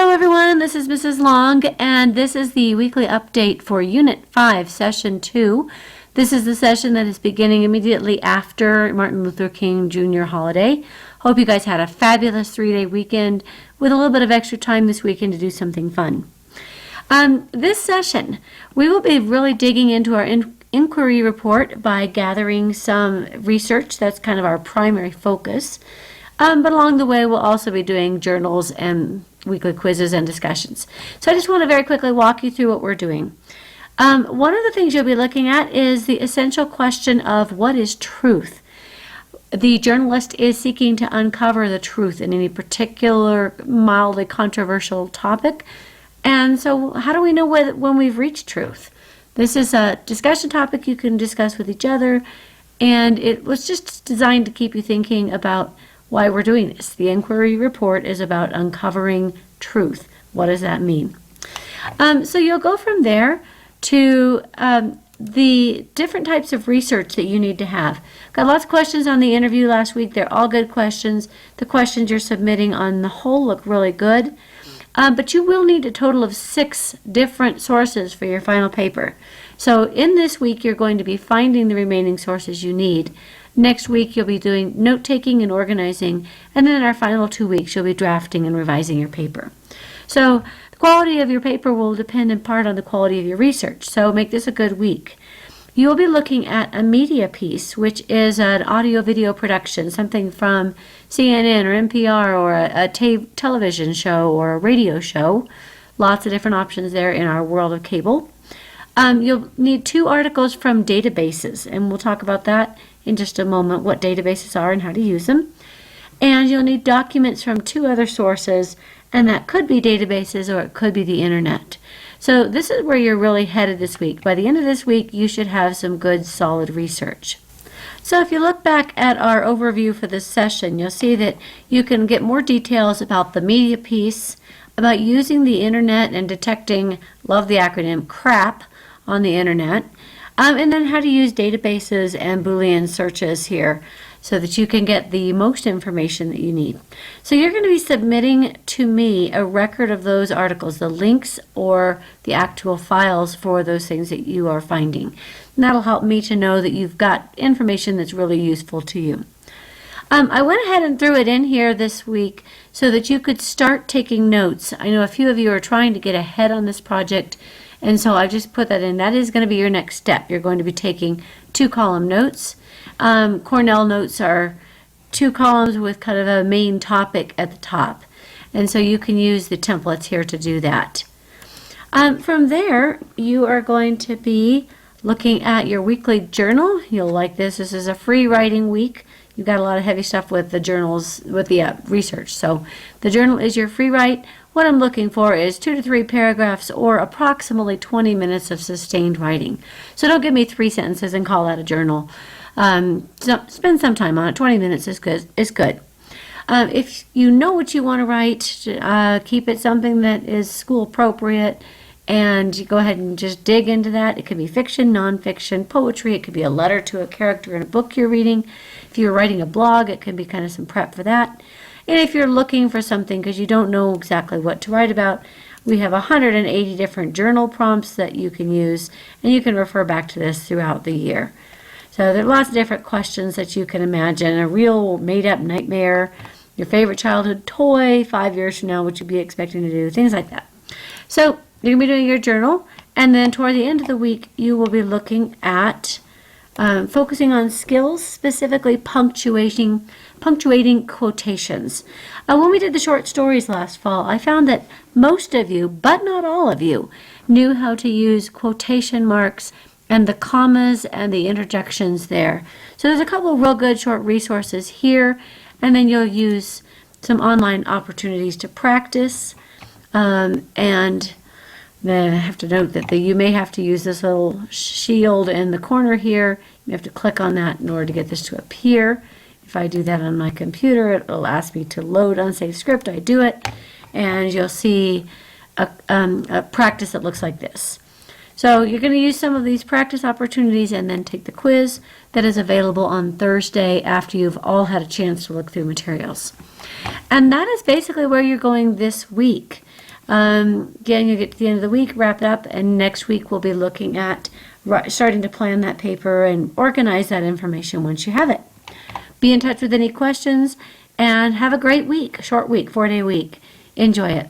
Hello everyone, this is Mrs. Long, and this is the weekly update for Unit 5, Session 2. This is the session that is beginning immediately after Martin Luther King Jr. holiday. Hope you guys had a fabulous 3-day weekend with a little bit of extra time this weekend to do something fun. This session, we will be really digging into our inquiry report by gathering some research. That's kind of our primary focus. But along the way, we'll also be doing journals and weekly quizzes and discussions. So I just want to very quickly walk you through what we're doing. One of the things you'll be looking at is the essential question of what is truth. The journalist is seeking to uncover the truth in any particular mildly controversial topic. And so how do we know when we've reached truth? This is a discussion topic you can discuss with each other, and it was just designed to keep you thinking about why we're doing this. The inquiry report is about uncovering truth. What does that mean? So you'll go from there to the different types of research that you need to have. Got lots of questions on the interview last week. They're all good questions. The questions you're submitting on the whole look really good. But you will need a total of 6 different sources for your final paper. So in this week, you're going to be finding the remaining sources you need. Next week, you'll be doing note-taking and organizing. And then in our final 2 weeks, you'll be drafting and revising your paper. So the quality of your paper will depend in part on the quality of your research. So make this a good week. You'll be looking at a media piece, which is an audio-video production, something from CNN or NPR or a television show or a radio show. Lots of different options there in our world of cable. You'll need 2 articles from databases, and we'll talk about that in just a moment, what databases are and how to use them. And you'll need documents from 2 other sources, and that could be databases or it could be the internet. So this is where you're really headed this week. By the end of this week, you should have some good, solid research. So if you look back at our overview for this session, you'll see that you can get more details about the media piece, about using the internet and detecting, love the acronym, crap on the internet, and then how to use databases and Boolean searches here so that you can get the most information that you need. So you're going to be submitting to me a record of those articles, the links or the actual files for those things that you are finding. And that'll help me to know that you've got information that's really useful to you. I went ahead and threw it in here this week so that you could start taking notes. I know a few of you are trying to get ahead on this project, and so I just put that in. That is going to be your next step. You're going to be taking 2-column notes. Cornell notes are 2 columns with kind of a main topic at the top. And so you can use the templates here to do that. From there, you are going to be looking at your weekly journal. You'll like this. This is a free writing week. You've got a lot of heavy stuff with the journals, with the research. So the journal is your free write. What I'm looking for is 2 to 3 paragraphs or approximately 20 minutes of sustained writing. So don't give me 3 sentences and call that a journal. So spend some time on it. 20 minutes is good. If you know what you want to write, keep it something that is school appropriate, and you go ahead and just dig into that. It could be fiction, nonfiction, poetry. It could be a letter to a character in a book you're reading. If you're writing a blog, it could be kind of some prep for that. And if you're looking for something because you don't know exactly what to write about, we have 180 different journal prompts that you can use, and you can refer back to this throughout the year. So there are lots of different questions that you can imagine. A real made-up nightmare, your favorite childhood toy, 5 years from now, what you'd be expecting to do, things like that. So you're going to be doing your journal, and then toward the end of the week, you will be looking at focusing on skills, specifically punctuating quotations. When we did the short stories last fall, I found that most of you, but not all of you, knew how to use quotation marks and the commas and the interjections there. So there's a couple of real good short resources here, and then you'll use some online opportunities to practice. And then I have to note that you may have to use this little shield in the corner here. You have to click on that in order to get this to appear. If I do that on my computer, it'll ask me to load unsafe script. I do it, and you'll see a practice that looks like this. So you're going to use some of these practice opportunities and then take the quiz that is available on Thursday after you've all had a chance to look through materials. And that is basically where you're going this week. Again, you get to the end of the week, wrap it up, and next week we'll be looking at starting to plan that paper and organize that information once you have it. Be in touch with any questions, and have a great week, short week, 4-day week. Enjoy it.